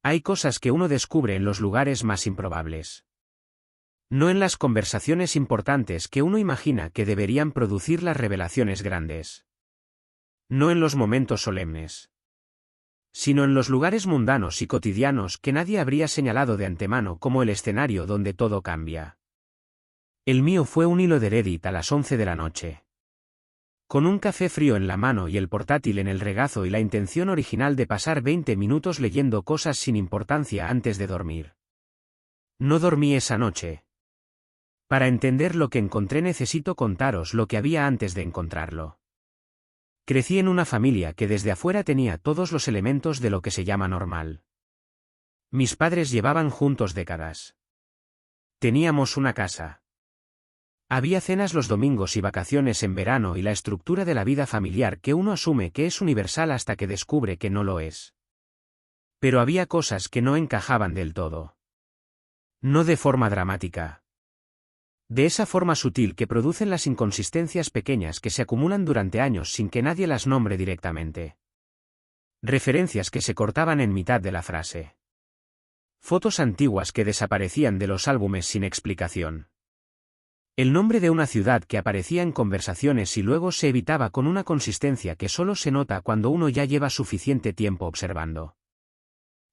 Hay cosas que uno descubre en los lugares más improbables. No en las conversaciones importantes que uno imagina que deberían producir las revelaciones grandes. No en los momentos solemnes. Sino en los lugares mundanos y cotidianos que nadie habría señalado de antemano como el escenario donde todo cambia. El mío fue un hilo de Reddit a las 11 de la noche. Con un café frío en la mano y el portátil en el regazo y la intención original de pasar 20 minutos leyendo cosas sin importancia antes de dormir. No dormí esa noche. Para entender lo que encontré necesito contaros lo que había antes de encontrarlo. Crecí en una familia que desde afuera tenía todos los elementos de lo que se llama normal. Mis padres llevaban juntos décadas. Teníamos una casa. Había cenas los domingos y vacaciones en verano y la estructura de la vida familiar que uno asume que es universal hasta que descubre que no lo es. Pero había cosas que no encajaban del todo. No de forma dramática. De esa forma sutil que producen las inconsistencias pequeñas que se acumulan durante años sin que nadie las nombre directamente. Referencias que se cortaban en mitad de la frase. Fotos antiguas que desaparecían de los álbumes sin explicación. El nombre de una ciudad que aparecía en conversaciones y luego se evitaba con una consistencia que solo se nota cuando uno ya lleva suficiente tiempo observando.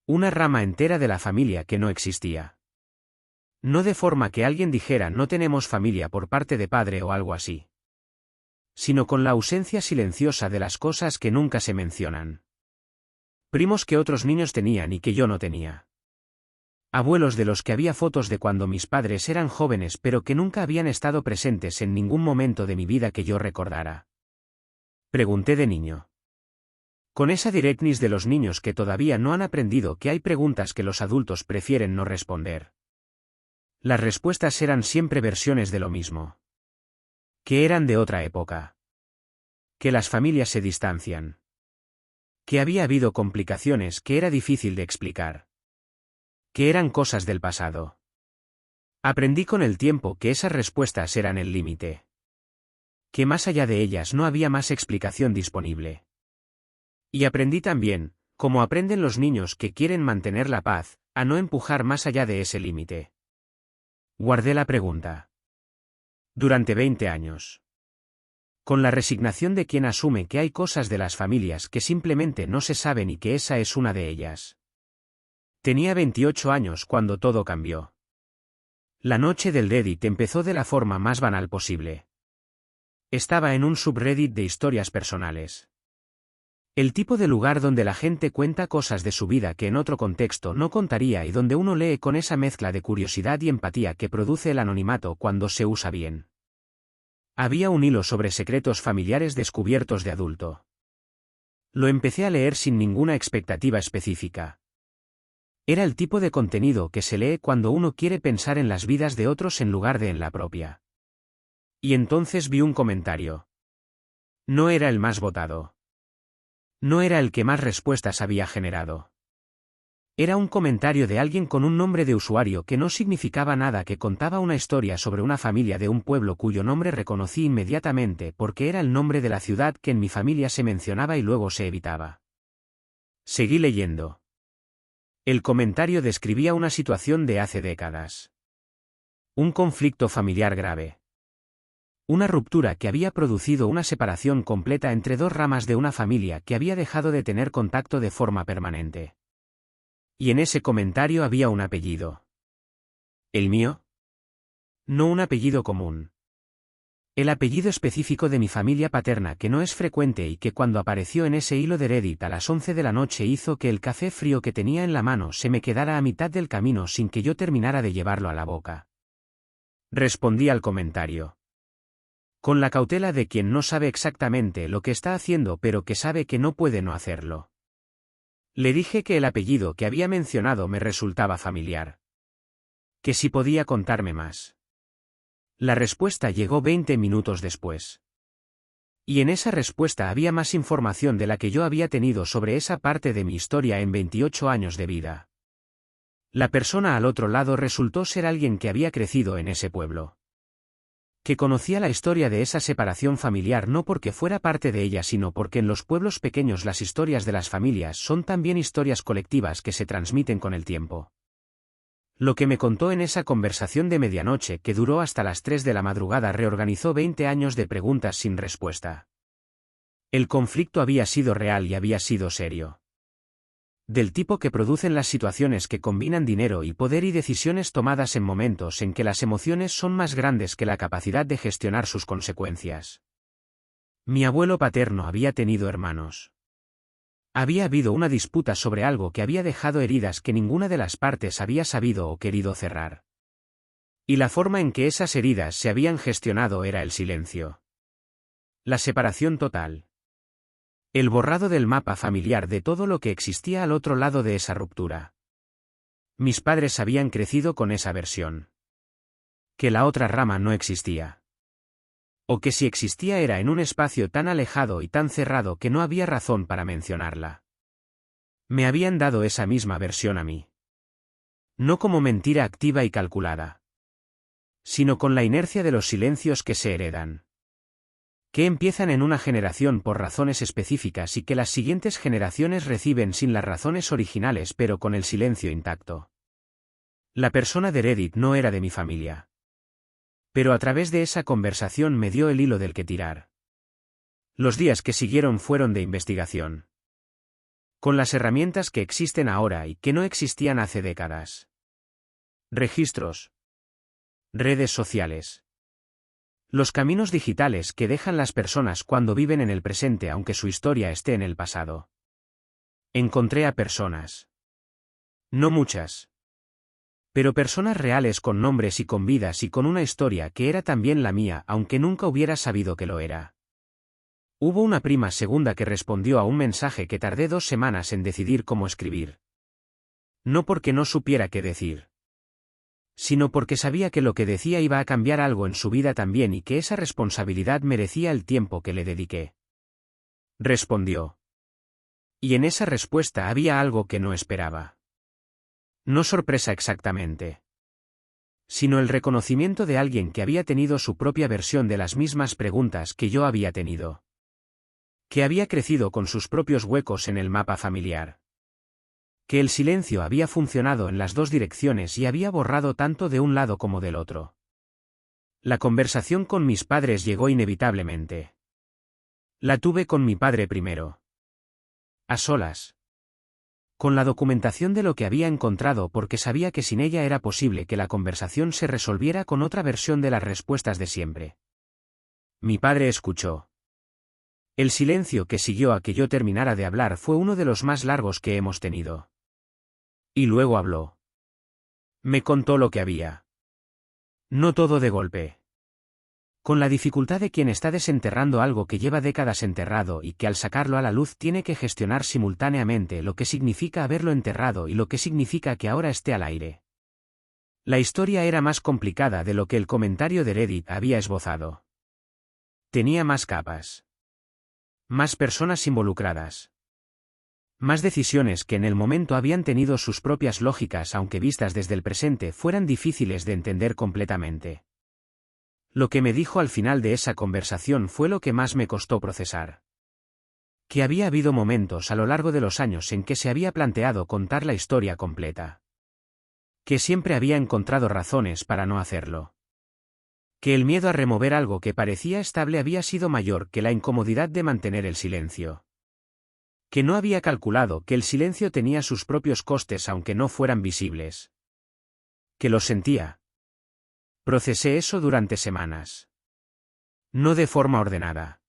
Una rama entera de la familia que no existía. No de forma que alguien dijera no tenemos familia por parte de padre o algo así. Sino con la ausencia silenciosa de las cosas que nunca se mencionan. Primos que otros niños tenían y que yo no tenía. Abuelos de los que había fotos de cuando mis padres eran jóvenes pero que nunca habían estado presentes en ningún momento de mi vida que yo recordara. Pregunté de niño. Con esa directness de los niños que todavía no han aprendido que hay preguntas que los adultos prefieren no responder. Las respuestas eran siempre versiones de lo mismo. Que eran de otra época. Que las familias se distancian. Que había habido complicaciones que era difícil de explicar. Que eran cosas del pasado. Aprendí con el tiempo que esas respuestas eran el límite. Que más allá de ellas no había más explicación disponible. Y aprendí también, como aprenden los niños que quieren mantener la paz, a no empujar más allá de ese límite. Guardé la pregunta. Durante 20 años. Con la resignación de quien asume que hay cosas de las familias que simplemente no se saben y que esa es una de ellas. Tenía 28 años cuando todo cambió. La noche del Reddit empezó de la forma más banal posible. Estaba en un subreddit de historias personales. El tipo de lugar donde la gente cuenta cosas de su vida que en otro contexto no contaría y donde uno lee con esa mezcla de curiosidad y empatía que produce el anonimato cuando se usa bien. Había un hilo sobre secretos familiares descubiertos de adulto. Lo empecé a leer sin ninguna expectativa específica. Era el tipo de contenido que se lee cuando uno quiere pensar en las vidas de otros en lugar de en la propia. Y entonces vi un comentario. No era el más votado. No era el que más respuestas había generado. Era un comentario de alguien con un nombre de usuario que no significaba nada, que contaba una historia sobre una familia de un pueblo cuyo nombre reconocí inmediatamente porque era el nombre de la ciudad que en mi familia se mencionaba y luego se evitaba. Seguí leyendo. El comentario describía una situación de hace décadas. Un conflicto familiar grave. Una ruptura que había producido una separación completa entre dos ramas de una familia que había dejado de tener contacto de forma permanente. Y en ese comentario había un apellido. ¿El mío? No un apellido común. El apellido específico de mi familia paterna que no es frecuente y que cuando apareció en ese hilo de Reddit a las 11 de la noche hizo que el café frío que tenía en la mano se me quedara a mitad del camino sin que yo terminara de llevarlo a la boca. Respondí al comentario. Con la cautela de quien no sabe exactamente lo que está haciendo pero que sabe que no puede no hacerlo. Le dije que el apellido que había mencionado me resultaba familiar. Que si podía contarme más. La respuesta llegó 20 minutos después. Y en esa respuesta había más información de la que yo había tenido sobre esa parte de mi historia en 28 años de vida. La persona al otro lado resultó ser alguien que había crecido en ese pueblo. Que conocía la historia de esa separación familiar no porque fuera parte de ella, sino porque en los pueblos pequeños las historias de las familias son también historias colectivas que se transmiten con el tiempo. Lo que me contó en esa conversación de medianoche que duró hasta las 3 de la madrugada reorganizó 20 años de preguntas sin respuesta. El conflicto había sido real y había sido serio. Del tipo que producen las situaciones que combinan dinero y poder y decisiones tomadas en momentos en que las emociones son más grandes que la capacidad de gestionar sus consecuencias. Mi abuelo paterno había tenido hermanos. Había habido una disputa sobre algo que había dejado heridas que ninguna de las partes había sabido o querido cerrar. Y la forma en que esas heridas se habían gestionado era el silencio. La separación total. El borrado del mapa familiar de todo lo que existía al otro lado de esa ruptura. Mis padres habían crecido con esa versión. Que la otra rama no existía. O que si existía era en un espacio tan alejado y tan cerrado que no había razón para mencionarla. Me habían dado esa misma versión a mí. No como mentira activa y calculada. Sino con la inercia de los silencios que se heredan. Que empiezan en una generación por razones específicas y que las siguientes generaciones reciben sin las razones originales pero con el silencio intacto. La persona de Reddit no era de mi familia. Pero a través de esa conversación me dio el hilo del que tirar. Los días que siguieron fueron de investigación. Con las herramientas que existen ahora y que no existían hace décadas. Registros. Redes sociales. Los caminos digitales que dejan las personas cuando viven en el presente aunque su historia esté en el pasado. Encontré a personas. No muchas. Pero personas reales con nombres y con vidas y con una historia que era también la mía aunque nunca hubiera sabido que lo era. Hubo una prima segunda que respondió a un mensaje que tardé 2 semanas en decidir cómo escribir. No porque no supiera qué decir. Sino porque sabía que lo que decía iba a cambiar algo en su vida también y que esa responsabilidad merecía el tiempo que le dediqué. Respondió. Y en esa respuesta había algo que no esperaba. No sorpresa exactamente. Sino el reconocimiento de alguien que había tenido su propia versión de las mismas preguntas que yo había tenido. Que había crecido con sus propios huecos en el mapa familiar. Que el silencio había funcionado en las dos direcciones y había borrado tanto de un lado como del otro. La conversación con mis padres llegó inevitablemente. La tuve con mi padre primero. A solas. Con la documentación de lo que había encontrado porque sabía que sin ella era posible que la conversación se resolviera con otra versión de las respuestas de siempre. Mi padre escuchó. El silencio que siguió a que yo terminara de hablar fue uno de los más largos que hemos tenido. Y luego habló. Me contó lo que había. No todo de golpe. Con la dificultad de quien está desenterrando algo que lleva décadas enterrado y que al sacarlo a la luz tiene que gestionar simultáneamente lo que significa haberlo enterrado y lo que significa que ahora esté al aire. La historia era más complicada de lo que el comentario de Reddit había esbozado. Tenía más capas. Más personas involucradas. Más decisiones que en el momento habían tenido sus propias lógicas aunque vistas desde el presente fueran difíciles de entender completamente. Lo que me dijo al final de esa conversación fue lo que más me costó procesar. Que había habido momentos a lo largo de los años en que se había planteado contar la historia completa. Que siempre había encontrado razones para no hacerlo. Que el miedo a remover algo que parecía estable había sido mayor que la incomodidad de mantener el silencio. Que no había calculado que el silencio tenía sus propios costes aunque no fueran visibles. Que lo sentía. Procesé eso durante semanas. No de forma ordenada.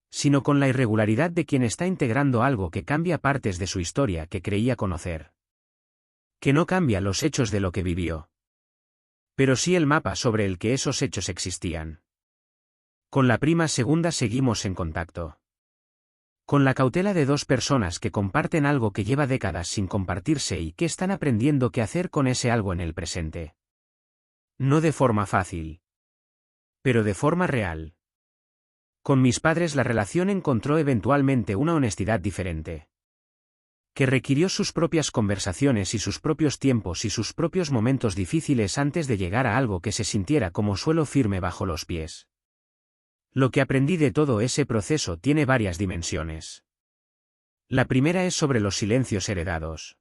Sino con la irregularidad de quien está integrando algo que cambia partes de su historia que creía conocer. Que no cambia los hechos de lo que vivió. Pero sí el mapa sobre el que esos hechos existían. Con la prima segunda seguimos en contacto. Con la cautela de dos personas que comparten algo que lleva décadas sin compartirse y que están aprendiendo qué hacer con ese algo en el presente. No de forma fácil. Pero de forma real. Con mis padres la relación encontró eventualmente una honestidad diferente. Que requirió sus propias conversaciones y sus propios tiempos y sus propios momentos difíciles antes de llegar a algo que se sintiera como suelo firme bajo los pies. Lo que aprendí de todo ese proceso tiene varias dimensiones. La primera es sobre los silencios heredados.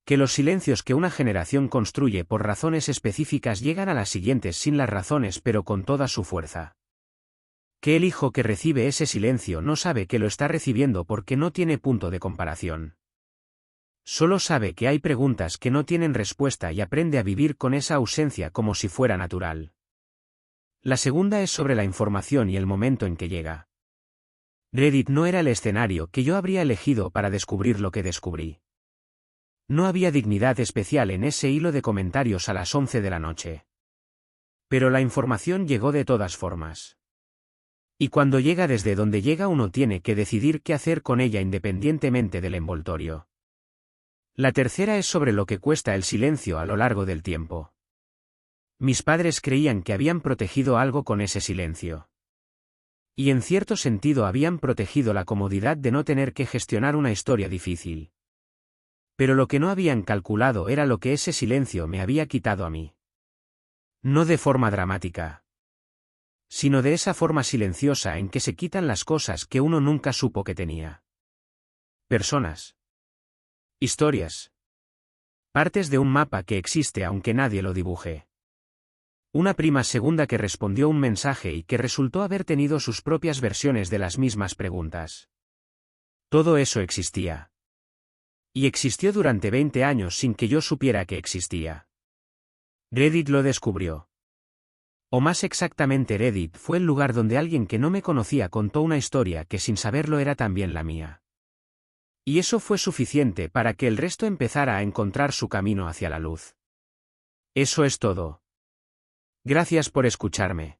Que los silencios que una generación construye por razones específicas llegan a las siguientes sin las razones pero con toda su fuerza. Que el hijo que recibe ese silencio no sabe que lo está recibiendo porque no tiene punto de comparación. Solo sabe que hay preguntas que no tienen respuesta y aprende a vivir con esa ausencia como si fuera natural. La segunda es sobre la información y el momento en que llega. Reddit no era el escenario que yo habría elegido para descubrir lo que descubrí. No había dignidad especial en ese hilo de comentarios a las 11 de la noche. Pero la información llegó de todas formas. Y cuando llega desde donde llega uno tiene que decidir qué hacer con ella independientemente del envoltorio. La tercera es sobre lo que cuesta el silencio a lo largo del tiempo. Mis padres creían que habían protegido algo con ese silencio. Y en cierto sentido habían protegido la comodidad de no tener que gestionar una historia difícil. Pero lo que no habían calculado era lo que ese silencio me había quitado a mí. No de forma dramática, sino de esa forma silenciosa en que se quitan las cosas que uno nunca supo que tenía. Personas. Historias. Partes de un mapa que existe aunque nadie lo dibuje. Una prima segunda que respondió un mensaje y que resultó haber tenido sus propias versiones de las mismas preguntas. Todo eso existía. Y existió durante 20 años sin que yo supiera que existía. Reddit lo descubrió. O más exactamente Reddit fue el lugar donde alguien que no me conocía contó una historia que sin saberlo era también la mía. Y eso fue suficiente para que el resto empezara a encontrar su camino hacia la luz. Eso es todo. Gracias por escucharme.